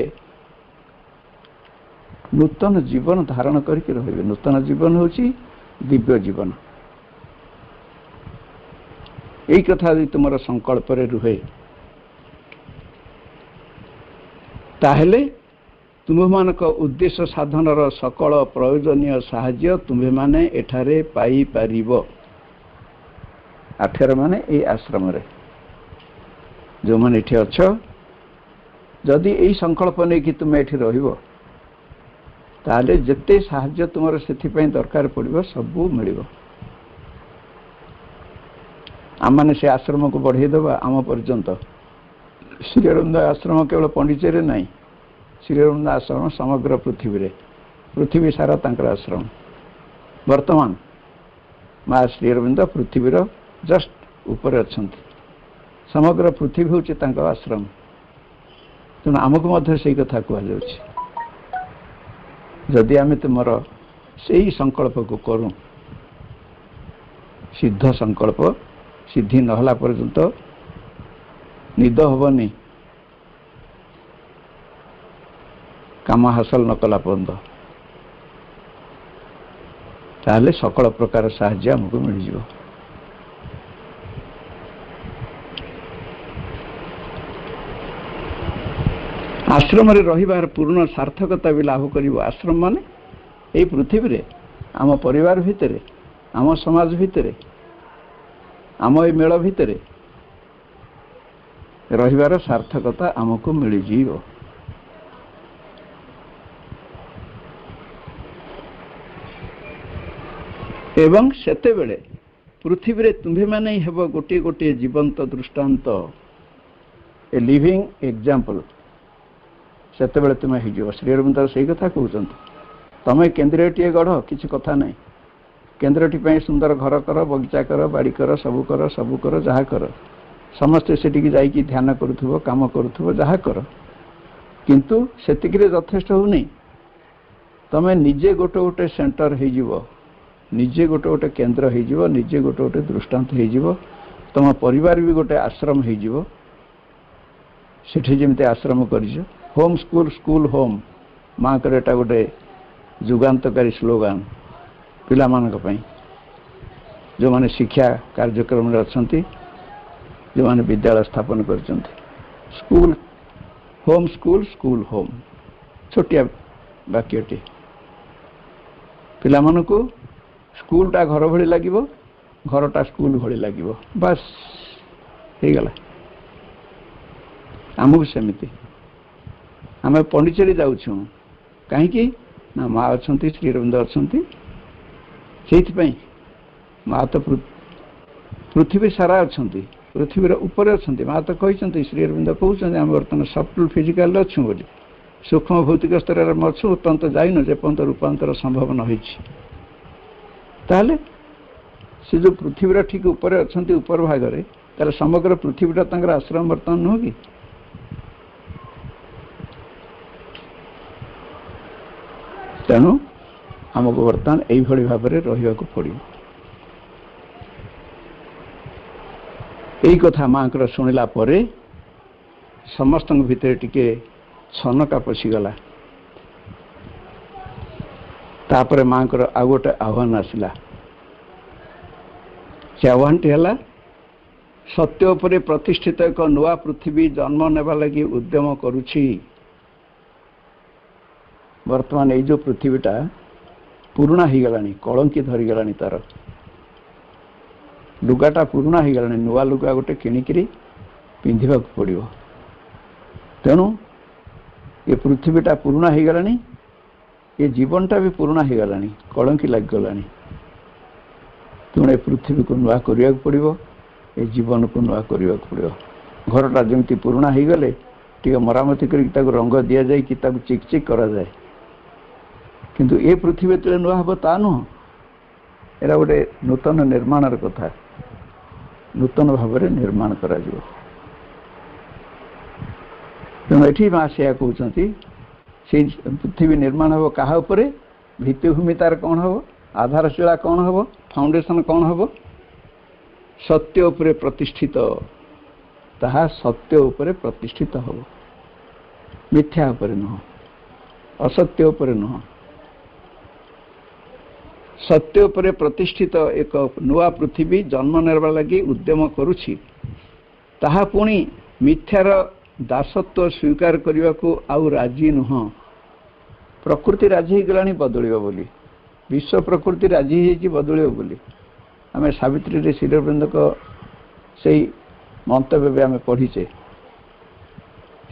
नूतन जीवन धारण करके रही नूतन जीवन होची दिव्य जीवन यही कथा यदि तुमर संकल्प रे रुहे ताहेले तुम्हें मानक उद्देश्य साधनर सकल प्रयोजनीय साहाय्य तुम्हें माने एठारे पाई पारिबो आठर माने ए आश्रम रे जो माने एठी अछ जदि एही संकल्प नै कि तुम एठी रहिबो ताले जते साहाय्य तुमर सेथि पई दरकार पड़िबो सबु मिलिबो आम माने से आश्रम को बढ़ाई देवा आम पर्यंत श्री अरविंद आश्रम केवल पंडिचेरी नहीं श्री अरविंद आश्रम समग्र पृथ्वी सारा तांकर आश्रम वर्तमान माँ श्री अरविंद पृथ्वीर जस्ट ऊपर अच्छा समग्र पृथ्वी हूँ आश्रम तेणु आमको से कथा कहुच्छी जदि आम तुमर से ही संकल्प को करूँ सिद्ध संकल्प सिद्धि नहला पर्यंत निद हेनी काम हासिल न कला पर्यंत ताहले सकल प्रकार साहाय्य हमको मिल जाए। आश्रम रे रहिबार पूर्ण सार्थकता भी लाभ करिवो। आश्रम माने एई पृथ्वी रे आम परिवार भितरे आम समाज भितरे आम ए मेल भितरे रहिबार सार्थकता आमको मिल जीवो। एवं सेते बेले पृथ्वी रे तुम्हे माने हेब गोटे गोटे जीवंत दृष्टांत ए लिविंग एग्जांपल सेते बेले तुम हो। श्री अरविंद से कथा कहते तमें केन्द्रटी गढ़ किसी कथा ना केन्द्रटी सुंदर घर कर बगीचा कर बाड़ी कर सबू कर जहाँ कर समस्ते से जाइए ध्यान करुव कम करुव जहाँ कर किंतु सेतिक यथेष्ट होनी तमें निजे गोटे गोटे सेंटर हो निजे गोटे गोटे केन्द्र हो निजे गोटे गोटे दृष्टांत हो तुम परिवार भी गोटे आश्रम हो जमी आश्रम कर होम स्कूल स्कूल होम माँ कर एटा गोटे जुगान्तकारी स्लोगान पिला मानक पई जो माने शिक्षा कार्यक्रम रे अछंती जो माने विद्यालय स्थापन करछंती स्कूल स्कूल होम छोटिया वाक्यटी पिला मानकु स्कूलटा घर भली लागिबो घरटा स्कूल भली लागिबो बस हे गला। आमको सेमिति आम पंडिचेरी जाऊँ कहीं ना माँ अच्छा श्री अरविंद अच्छा से माँ तो पृथ्वी सारा अच्छा पृथ्वीर उपर अच्छा माँ तो कहते श्री अरविंद कहते आम बर्तमान सफ्टवेयर फिजिकाल अच्छु बोली सूक्ष्म भौतिक स्तर में अच्छु तंत जाइन जेपर्यंत रूपांतर संभव न होले से जो पृथ्वीर ठीक उपर अच्छा उपर भाग में तार समग्र पृथ्वीटा आश्रम बर्तमान नुह कि तेणु आमको बर्तमान यही भाव में रहा पड़ो। यही कथा माँ को शुणिला परे समस्त भितर टिके छनका पशिगला तापर माँ को आउ गोटे आह्वान आसला से आह्वान टी है सत्य उपरे प्रतिष्ठित एक नुआ पृथ्वी जन्म नेबा लगी उद्यम करुछि। वर्तमान ये जो पृथ्वीटा पुराणा हो गला कलंकी धरीगला तार लुगाटा पुराणा हो गला नुआ लुगा गोटे किणिकी पिंधा पड़ो तेणु ये पृथ्वीटा पुराणा हो गला ये जीवनटा भी पुराणा हो गला कलंकी लगिगला तेणु ये पृथ्वी को नुआ करने पड़ो ये जीवन को नुआ करने पड़ो घरटा जमी पुराणा हो गले टे मरामती कर रंग दि जाए कि चिक चिक करा जाए किंतु ये पृथ्वी जो नुआ हम ता नुह एरा गोटे नूतन निर्माण कथा नूतन भाव में निर्माण करा तेणु ये माँ से कहते से पृथ्वी निर्माण हम क्या भित्तिभूमि तार कौन हम आधारशिला कौन हम फाउंडेशन कौन हम सत्य उपरे प्रतिष्ठित ताहा सत्य उपरे प्रतिष्ठित हम मिथ्या उपरे नुह असत्य उपरे नुह सत्य उपरे प्रतिष्ठित एक नुआ पृथ्वी जन्म नेबा लगी उद्यम करुछि ताहा पुणी मिथ्यार दासत्व स्वीकार करने को आउ राजी नुह प्रकृति राजी हो गलानी बदलियो बोली विश्व प्रकृति राजी हो बदलियो बोली आम सावित्री श्री अरविंद से मंतव्य भी आम पढ़ीचे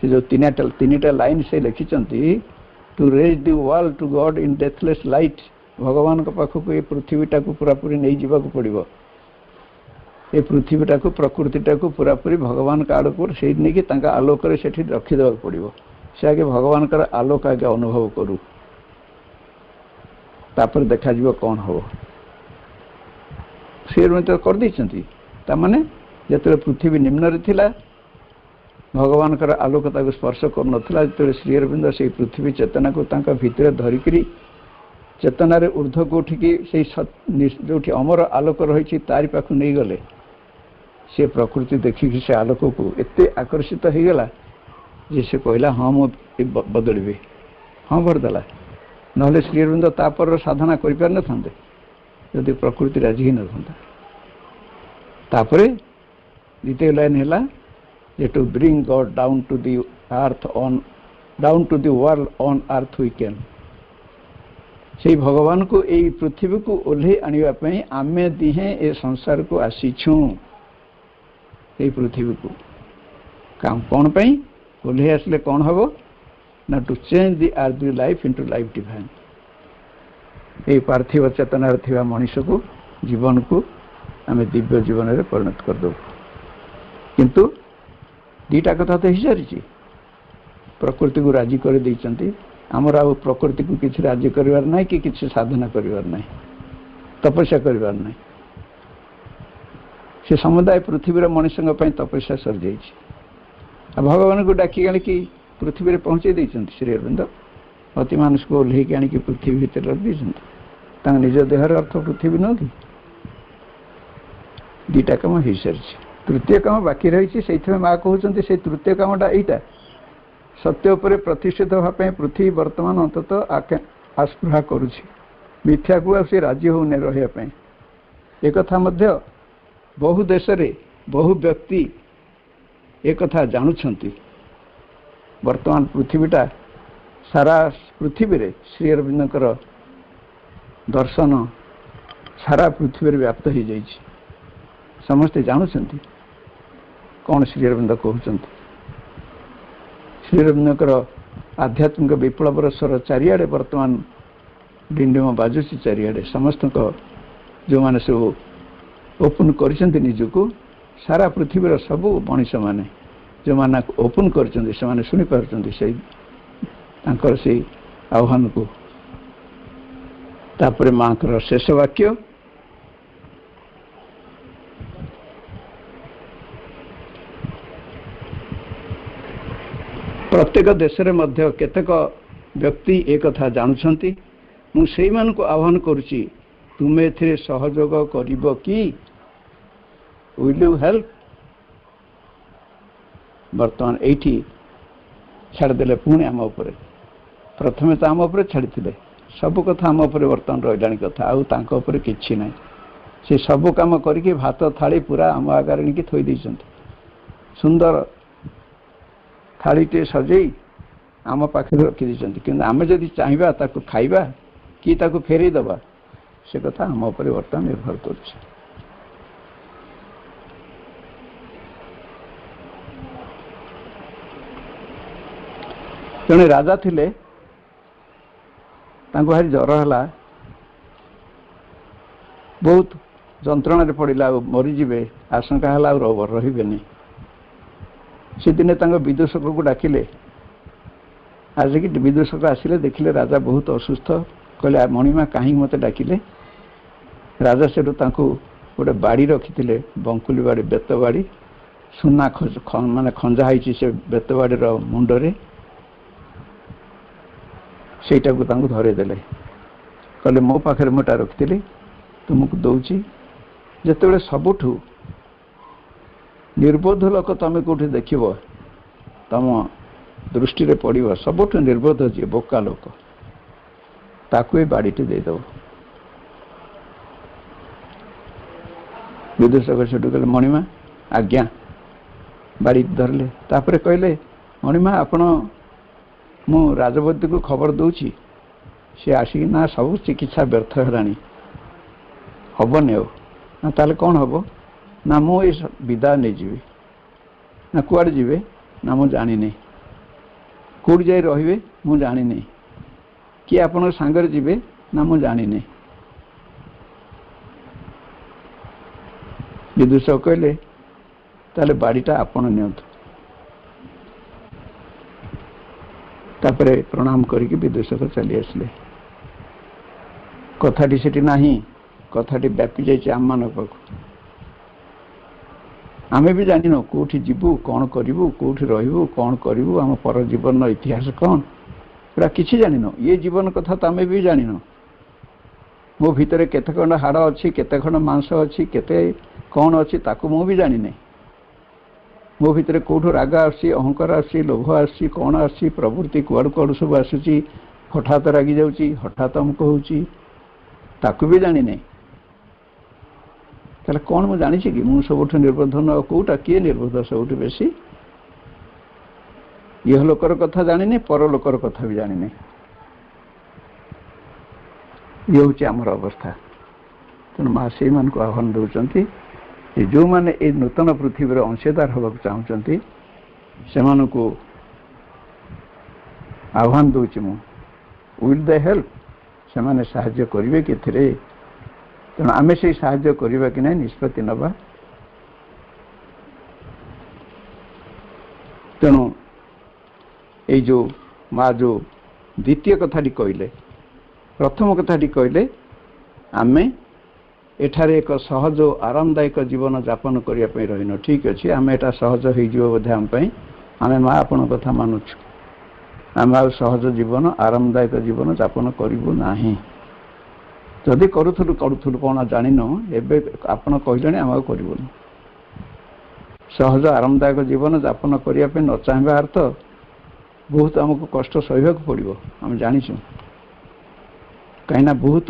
से जो तीन लाइन से लिखिंट to raise the world to God in deathless light भगवान के पाखक ये पृथ्वीटा को पूरापूरी नहीं जावाक पड़ो ये पृथ्वीटा को प्रकृतिटा को पूरापूरी भगवान का आड़ को नहीं आलोक से रखीदे पड़ो से आगे भगवान का आलोक आगे अनुभव करूँ तापर देखा कौन हम सी तो करदे ताने जो पृथ्वी निम्न थिला भगवान का आलोक स्पर्श कर नाला जो श्री अरविंद से पृथ्वी चेतना को भितर धरिकी चेतनार ऊर्ध्व को उठिकी जो अमर आलोक रही तारी पाख नहीं गले से प्रकृति देखिकी से आलोक को एत आकर्षित हो गला जे से कहला हाँ मुझे बदलबी हाँ भरदेला ना श्री अरविंद तापर साधना कर पार न था जदि प्रकृति राजी ही न था द्वितीय लाइन है to bring God down to the earth on down to the world on earth we can say भगवान को यही पृथ्वी को ओह्लई आने आमे दिहे ए संसार को आसीछू ये पृथ्वी को काम कौन पाई ओह्लई आसले कौन हम ना to change the earthly life into life divine ये पार्थिव चेतनार थिबा मनुष्य को जीवन को आम दिव्य जीवन में परिणत करदे किंतु दीटा कथा तो ही सारी प्रकृति को राजी कर देइचंती आमर आ प्रकृति को किसी राजी करिवार नहीं कि किसी साधना करिवार नहीं तपस्या करिवार नहीं से समुदाय पृथ्वी मनुष्यों तपस्या सर जाइए भगवान को डाकी आने कि पृथ्वी में पहुँचे देइचंती श्री अरविंद अति मानुष को ओह्लैक आनिक पृथ्वी भितर रख देइचंती निज देहर अर्थ पृथ्वी न कि दीटा काम हो सारी तृतीय काम बाकी रही से माँ कहते से तृतीय कामटा यहीटा सत्य उपर प्रतिष्ठित होगापी पृथ्वी वर्तमान अंतत आस्पृहा करुछि मिथ्या को से राजी होने रही एक बहु देश रे बहु व्यक्ति एक जानुछंती वर्तमान पृथ्वीटा सारा पृथ्वी रे श्री अरविंदकर दर्शन सारा पृथ्वी व्याप्त हो जाइए समस्ते जानुछंती कौन श्री अरविंद कहते श्री अरविंदकर आध्यात्मिक विप्लवर स्वर चारिआडे वर्तमान डिंडिम बाजुची चारिआडे समस्त जो मैंने सब ओपन कर निजको सारा पृथ्वीर सबू मनीष मैंने जो मैंने ओपन कर शुणी पार्टी से आह्वान को तापर माँ को शेष वाक्य प्रत्येक देश में मध्य केतेक व्यक्ति एक कथा जानुछंती मु सेई मान को आह्वान करुची तुमे एथिरे सहयोग करिवो कि विल यू हेल्प वर्तमान एठी छाड़देले पुणी आम उपरे प्रथमे तो आम उपरे छाड़िथिले सब कथा आम उपरे वर्तमान रहिलानी कथा आउ तांको उपरे किछि नै से सब काम करके भात थाली पूरा आम आगार आनिकी थोई दैछंती सुंदर थालीटे सजई आम पाखे रखी देइछंती कि आम जदि चाहिबा ताको खाइबा कि ताको फेरई दबा से कथा आम उपरे वर्तमान निर्भर करुछि जड़े राजा थिले तांको भारी जर है बहुत जंत्रण पड़ा मरीजे आशंका है रही से दिने विदूषक को डाकिले आसिक विदूषक आसिले देखिले राजा बहुत असुस्थ कहले मणिमा कहीं मत डाकिले राजा से गोटे बाड़ी रखी बंकुली बाड़ी बेत बाड़ी सुना माने खंजा होती से बेत बाड़ीर मुंडरे सेटा को धरेदेले कहले मो पाखे मोटा रखी तुमको दौची जिते सबुठू निर्बोध लोक तुम कौटे देख तुम दृष्टि रे पड़ो सबुठ निर्बोध जी बोका लोक ताकू बाड़ीटी देदेव विदूषक से कहले मणिमा आज्ञा बाड़ी धरले तापर कहले मणिमा आपण मु राजवती को खबर दूची सी आसिक ना सब चिकित्सा व्यर्थ है हेनी ना ताले कौन हम ना मु विदा नहीं जीवी ना कुआड़े जीवे ना मु जानी नहीं कौट जाई रहिबे मु जानी नहीं कि आपण सांगरे जीवे ना मु जानी नहीं विदूषक कहले ताले बाड़ीटा आपण नियंतु तापरे प्रणाम करके विदूषक चली आसले कथाटी सेठी नाही कथाटी व्यापी जाइए आम मान पाख आमे भी जानिन कौटी जीवु कौन करूँ कौटी रही कौन करूँ आम पर जीवन इतिहास कौन पूरा किसी जानिन ये जीवन कथा तो आमे भी जानिन मो भितर केते खंड हाड़ अच्छी केते खंड मांस अच्छी केते कौन अच्छी ताकू मु भी जानी नहीं मो भितर कौटू राग आसी अहंकार आसी लोभ आसी कौन आसी प्रवृत्ति कुआड़ू कुआड़ू सब आसूची हठात रागी जाऊँगी हठात अमुक होची ताकू भी जानी नहीं ताले कौन मु जानी कि मु सब निर्बोधन कौटा किए निर्बोध सब बेसी यह लोकर कथा जानी पर लोकर कथा भी जानी ये हूँ आमर अवस्था तेणु माँ से मान को आह्वान दौरान जो मैंने ये नूतन पृथ्वीर अंशीदार होगा चाहते से आह्वान दूची मु विल दे हेल्प से माने साहाय्य करेंगे कि तेणु आम से साहाय्य करवा कि नहीं निष्पत्ति नवा तेणु ये जो माँ जो द्वितीय कथाटी कहले प्रथम कथाटी कहले आमे एठारे एक सहज आरामदायक जीवन जापन करने रहीन ठीक अच्छे आम एटा सहज हो बोधे आम आम माँ आपण कथा मानुछु आम आ सहज जीवन आरामदायक जीवन जापन करूँ ना जदि करूँ कौन जान एवं आपण कहले आम करूँ सहज आरामदायक जीवन जापन करने न चाहवा अर्थ बहुत आमको कष्ट सहवाक पड़ो आम जाचु कहीं बहुत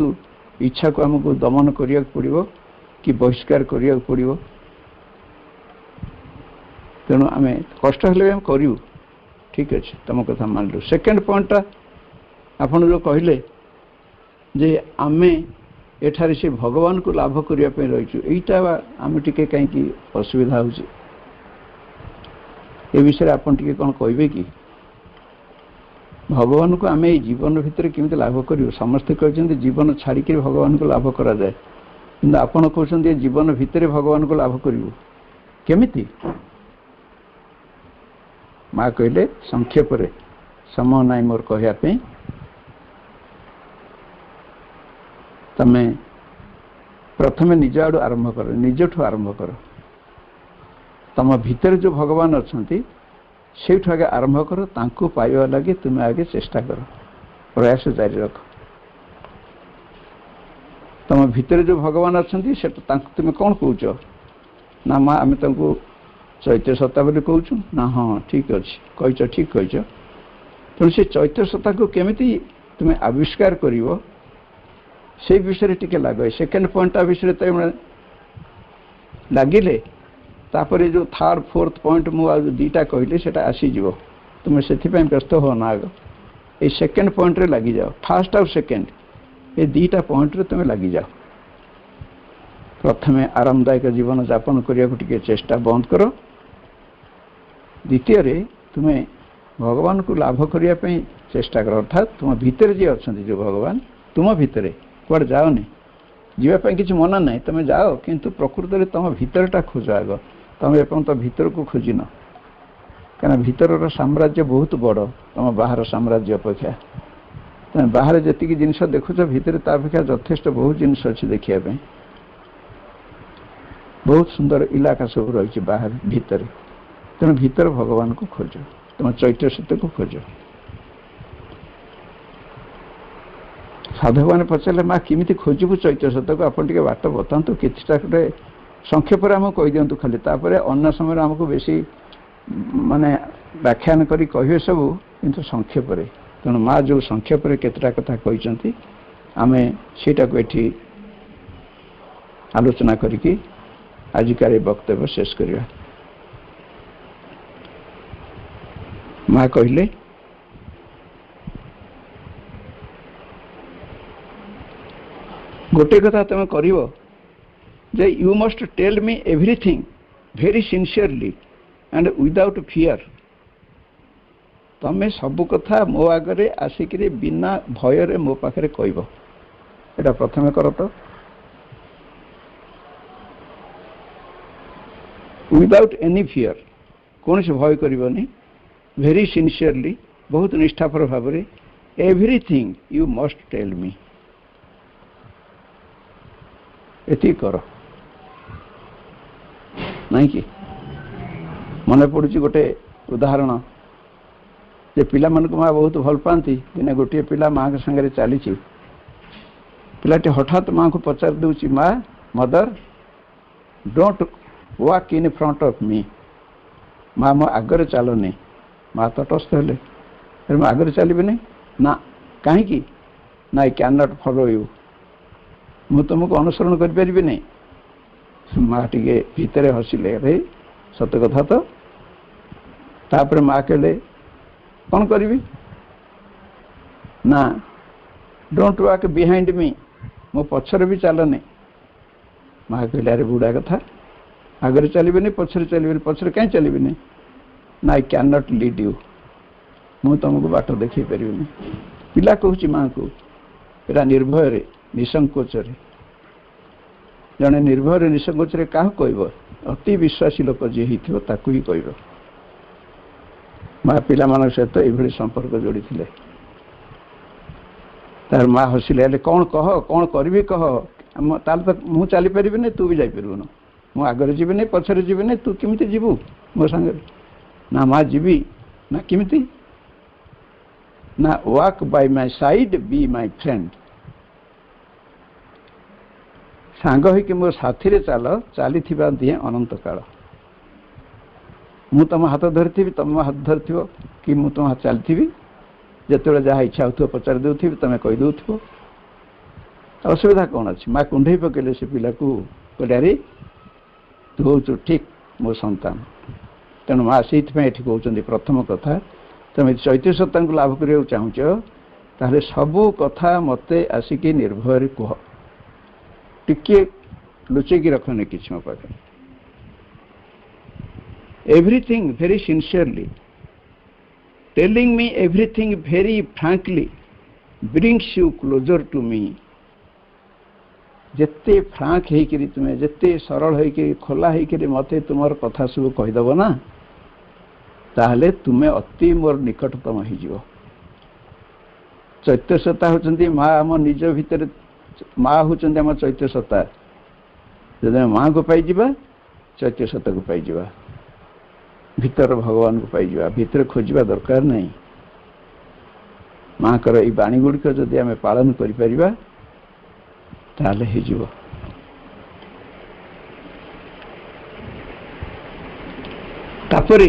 इच्छा को आमको दमन करिया पड़ो कि बहिष्कार करिया पड़ो तेणु आम कष्ट हेल्ले करूँ ठीक अच्छे तुम कथा मान लु सेकेंड पॉइंटा आपन जो कहले जे आमे एठारे से भगवान को लाभ करने रहीचु यहीटा आम टिके कहीं असुविधा हो विषय आपन टिके कौन कहे कि भगवान को आम जीवन भितर केमी लाभ करूँ समस्ते कहते जीवन छाड़ी भगवान को लाभ करा जाए कि आपड़ कहते जीवन भितर भगवान को लाभ करूँ केमिति माँ कहले संक्षेप समय ना मोर कहवाई तमे प्रथमे निज आड़ आरंभ कर निजठू आरंभ कर तम भितर जो भगवान अच्छा से आगे आरंभ कर तांको पाइबा लगे तुम्हें आगे चेष्टा कर प्रयास जारी रख तुम भितर जो भगवान अच्छा तुम्हें कौन कौच ना माँ आम तुमको चैत्य सत्ता बोली कहूँ ना हाँ ठीक अच्छे कहीच ठीक कहीच तेणु से चैत्य सत्ता को केमिति तुम्हें आविष्कार कर से विषय टिके लगे सेकेंड पॉइंट विषय तो लगिले तापर जो थर्ड फोर्थ पॉइंट मुझे दीटा कहली से आसीज तुम्हें से व्यस्त हो ना आग ये सेकेंड पॉइंट रे लगी जाओ फास्ट और सेकेंड ये दीटा पॉइंट रे तुम्हें लगी जाओ प्रथमे आरामदायक जीवन जापन करने को चेष्टा बंद करो द्वितीय रे तुम्हें भगवान को लाभ करने चेष्टा कर अर्थात तुम भितर जी अच्छा जो भगवान तुम भितर कुआड़े जाओनी जीवाई किसी मना ना तुम जाओ किंतु प्रकृत में तुम भितरटा खोज आग तुम एपर्त भीतर को खोजिन क्या भीतर साम्राज्य बहुत बड़ तुम बाहर साम्राज्य अपेक्षा तुम बाहर जी जिनस देखुच भितर तापेक्षा यथेष्ट बहुत जिनस अच्छी देखापी बहुत सुंदर इलाका सब रही बाहर भीतर तेणु भीतर भगवान को खोज तुम चैत्य सत्य को खोज साधु मैंने पचारे माँ किमिति खोजबू चैत्य सत्य को आप बाट बतातु किछटा गोटे संक्षेप आम कही दिंतु खाली तापर अन्य समय आमको बेसी माने व्याख्यान करी कहे सब किंतु संक्षेप तेणु माँ जो संक्षेप केतटा कथा कहते आम सेटा को एठी आलोचना करिकी आजिकार वक्तव्य शेष करवा माँ कहले गोटे कथा तुम कर you must tell me everything very sincerely and without fear तुम्हें सब कथा मो आगे आसिक बिना भय मो पाखे कह एटा प्रथम कर तो विदाउट एनी फियर कौन से भय करनी वेरी सिंसियरली बहुत निष्ठापर भाव में everything you must tell me एति कर नहीं कि मन पड़ी गोटे उदाहरण जे पिला मानक माँ बहुत भल पाती दिने गोटे पिला माँ के संगे चली पिलाटी हठात माँ को पचार दूची माँ mother don't walk in front of me माँ मो आगे चलनी माँ तटस्थ हेले मुझे आगे चलि ना कहीं ना I can not follow you मु तुमको अनुसरण कर पारि नहीं माँ टे भितर हसिले अरे सत कथा तो तापर माँ कहले कौन करी ना डोंट वॉक बिहाइंड मी मो पछर भी चलनी माँ कहले अरे बुढ़ा कथा आगे चलि पछर चलि पछर कहीं चलि ना I can not lead you मु तुमको बाट देखी पारि पिला कहूँ माँ को एरा निर्भय निसंकोच जड़े निर्भय निसंकोच क्या कह अति विश्वासी लोक जी होता ही कह माँ पिला सहित ये संपर्क जोड़ी थे तार माँ हसिले हेल्ले कौन कह कौन करी कह ताल तो मु चली पारि नहीं तू भी जापरन मु आगे जी नहीं पछरे जी नहीं तू केमी जीवु मो सांगे ना माँ जीवी ना किमिति ना walk bye my side be my friend सांग होइके मो साथी रे चल चली दिए अनंत काल मु तुम हाथ धरी तुम हाथ धरथि कि मु तुम हाथ चलती जिते जहाँ इच्छा हो पचार दूथि तुम कहीदे असुविधा कौन अच्छी माँ कुंडे पकड़े से पिला को कहले अरे तू हूँ ठीक मो संतान तेणु माँ से कहते प्रथम कथा तुम चैत्य सत्ता को लाभ करने चाहूच ताहले सबू कथा मत आसिक निर्भय कह टिके लुचेकी रखने किसी मो पाखे everything very sincerely telling me everything very frankly brings you closer to me जिते फ्रांक होकर तुम्हें जिते सरल होकर खोला होकर मत तुम कथा सब कहीदेव ना ताहले तुम्हें अति मोर निकटतम हो चैत्य सत्ता होती माँ आम निज भितर माँ हूँ आम चैत्य सत्ता जब माँ को पाई चैत्य सत्ता को पाई भीतर भगवान को पाई भीतर खोजा दरकार नहीं माँ कर ये बाणी गुड़िक जदि आम पालन कर ताले हो तापरे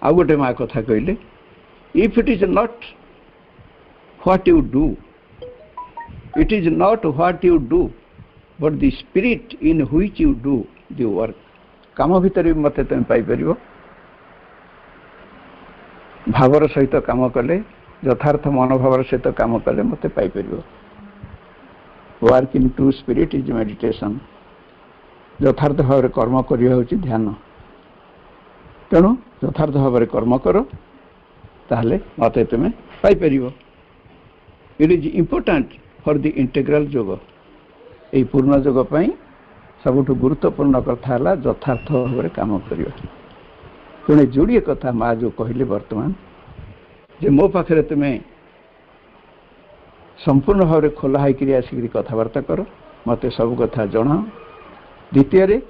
आउ गोटे माँ कथा कहले if it is not what you do it is not what you do but the spirit in which you do the work काम भितर भी मत तुम पाइपर भावर सहित काम कले यथार्थ मनोभावर सहित काम कले मत पाइपर work in to spirit is meditation यथार्थ भाव कर्म करवा हूँ ध्यान तेणु यथार्थ भाव कर्म कर ताहले मत तुम पाइपर it is important for the integral yoga यही पूर्ण योग सबुठ गुरुत्वपूर्ण कथा है यथार्थ भाव कम करवा तेणु जोड़िए कथा माँ जो कहले वर्तमान जे मो पाखे तुम्हें संपूर्ण भाव खोला होकर आसिक कथबार्ता कर मत सब कथा जनाओ द्वितीय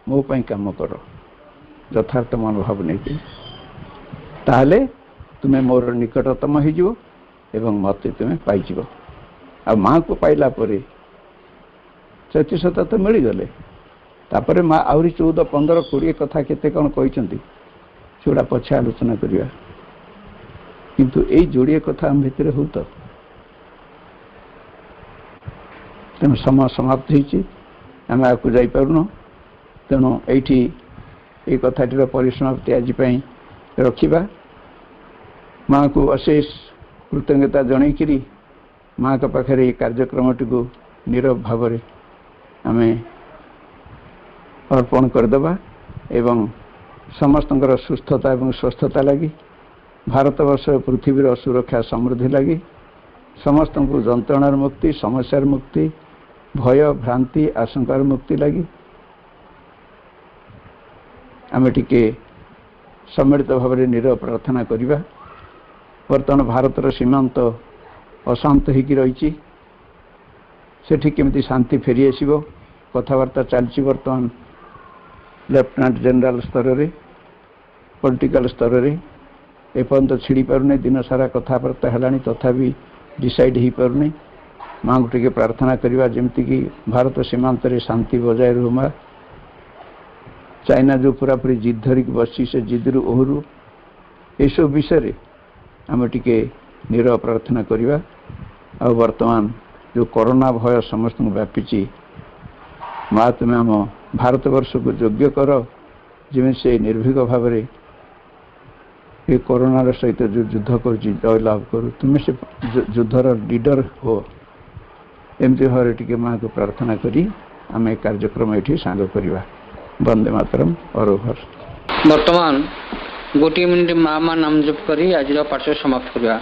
मो पाई काम कर यथार्थ मनोभाव नहीं ताहले तुम्हें मोर निकटतम हो मत तुम्हें पाइज आ माँ को पाइला परे चैत्य सत्ता तो मिलगले तापर माँ आहरी 14, 15, 20 कथा केते कौन कहते सेगुड़ा पछे आलोचना करवा किंतु यही जोड़िए कथा आम भितर हो तो तेणु समय समाप्त होम आपको जापन तेणु ये ये कथाटीर परिसमाप्ति आज रखा माँ को अशेष कृतज्ञता जनईकरी माँ का पाखे ये कार्यक्रम टी नीरव भाव आम अर्पण करदे एवं समस्त सुस्थता और स्वस्थता लगी भारतवर्ष पृथ्वीर सुरक्षा समृद्धि लगी समस्त को जंत्रणार मुक्ति समस्यार मुक्ति भय भ्रांति आशंकार मुक्ति लगी आम टिके सम्मिलित भाव में नीरव प्रार्थना करवा वर्तमान भारतर सीमांत अशांत होगी रही सेठी केमिति शांति फेरी आसिबो कथबार्ता चलती वर्तमान लेफ्टिनेंट जनरल स्तर रे पॉलिटिकल स्तर रे एपर्यंत छिड़ी पारुनी दिन सारा कथबार्ता है तथापि डिसाइड हो पारुनी माँ को टिके प्रार्थना करवा जमती कि भारत सीमांत रे शांति बजाय रू माँ चाइना जो पूरापूरी जिद धरिक बसी से जिद्रु ओहरु यह विषय आम टिके नीरव प्रार्थना करवा। आ वर्तमान जो कोरोना भय समस्त व्यापी माँ तुम्हें आम भारतवर्ष को योग्य कर जमी से निर्भीक भाव ये कोरोनार सहित जो युद्ध कर जय लाभ करू तुम्हें से युद्धर लीडर हो एमती भाव टिके माँ को प्रार्थना करी आम कार्यक्रम ये सांग करवा। वंदे मातरम और ओभर। वर्तमान गोटे मिनिट माँ माँ नाम जप करी आज पाठ समाप्त करवा।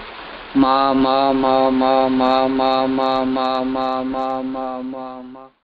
माँ माँ माँ माँ माँ माँ माँ माँ माँ माँ माँ माँ माँ।